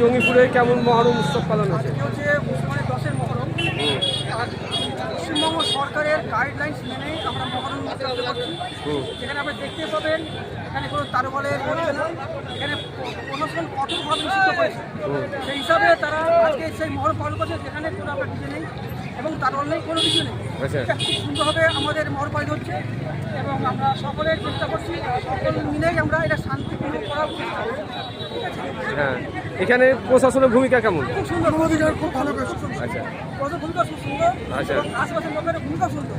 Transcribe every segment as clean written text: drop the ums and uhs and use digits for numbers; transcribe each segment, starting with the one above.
জঙ্গিপুরে কেমন মহরম উৎসব পালন হচ্ছে? হচ্ছে মুসলমানের 10-এর মহরম। পশ্চিমবঙ্গ সরকারের গাইডলাইন্স মেনেই আমরা মহরম উদযাপন করছি। যেখানে আপনি দেখতে পাবেন এখানে কোনো তারবলের হচ্ছে না, এখানে প্রশাসন কঠোরভাবে নিষিদ্ধ করেছে। সেই হিসাবে তারা আজকে সেই মহরম পালন করছে, যেখানে কোনো আপনার কিছু নেই এবং তারবল নেই, কোনো কিছু নেই। এটা খুব সুন্দরভাবে আমাদের মহরম পালন হচ্ছে এবং আমরা সকলের চেষ্টা করছি, সকল মিলেই আমরা এটা শান্তিপূর্ণ করার চেষ্টা করছি। ঠিক আছে? হ্যাঁ, এখানে প্রশাসনের ভূমিকা কেমন? খুব সুন্দর, খুব ভালো কাজ। আচ্ছা, ভূমিকা খুব সুন্দর। আচ্ছা, আশেপাশের লোকের ভূমিকা সুন্দর।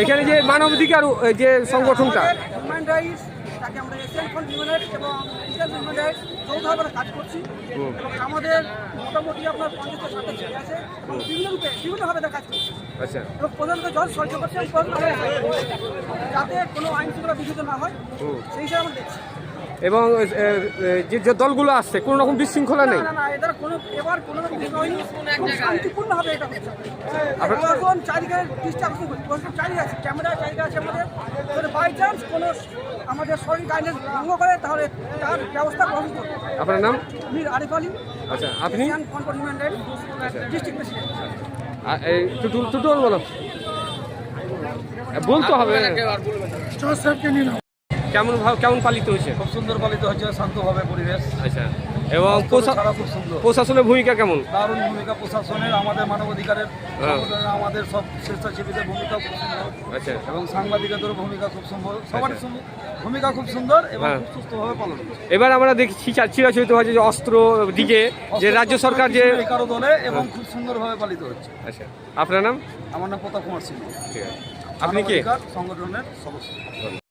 এখানে যে মানবাধিকার যে সংগঠনটা হিউম্যান রাইটস, তাকে আমরা এশিয়ান ফর হিউম্যান রাইটস এবং ইন্ডিয়ান হিউম্যান রাইটস যৌথভাবে আমরা কাজ করছি এবং আমাদের মোটামুটি আপনার 50-60 ছেলে আছে এবং বিভিন্নভাবে তারা কাজ করছে। আচ্ছা, এবং প্রধানমন্ত্রী জল সহ্য করছে যাতে কোনো আইন শৃঙ্খলা বিঘ্নিত না হয়, সেই হিসাবে আমরা দেখছি। এবং যে দলগুলো আসছে কোনো রকম বিশৃঙ্খলা নেই? না, এদের এবার কোনো রকম কিছু হয়নি, খুব শান্তিপূর্ণভাবে এটা হচ্ছে। এখন চারিদিকে চারিদিকে আছে, ক্যামেরা চারিদিকে আছে আমাদের। যদি বাই চান্স কোনো আমাদের সরকারি গাইডলাইন্স ভঙ্গ করে তাহলে তার ব্যবস্থা গ্রহণ করবে। আপনার নাম? মীর আরিফ আলী। আচ্ছা, আপনি? Human rights district president. Tutul বলো, বলতে হবে। কেমন পালিত হয়েছে? খুব সুন্দর পালিত হচ্ছে, শান্তভাবে পরিবেশ। আচ্ছা, এবং খুব সুন্দর। প্রশাসনের ভূমিকা কেমন? দারুণ ভূমিকা প্রশাসনের, আমাদের মানবাধিকারের সংগঠনের, আমাদের সব স্বেচ্ছাসেবীদের ভূমিকা খুব সুন্দর। আচ্ছা, এবং সাংবাদিকদের ভূমিকা খুব সুন্দর, সবারই ভূমিকা খুব সুন্দর এবং খুব সুস্থভাবে পালন হচ্ছে। এবার আমরা দেখছি চিরাচরিত হচ্ছে যে অস্ত্র দিকে যে রাজ্য সরকার যে কারো দলে এবং খুব সুন্দরভাবে পালিত হচ্ছে। আচ্ছা, আপনার নাম? আমার নাম প্রতাপ কুমার সিং। ঠিক আছে, আপনি কি সংগঠনের সদস্য?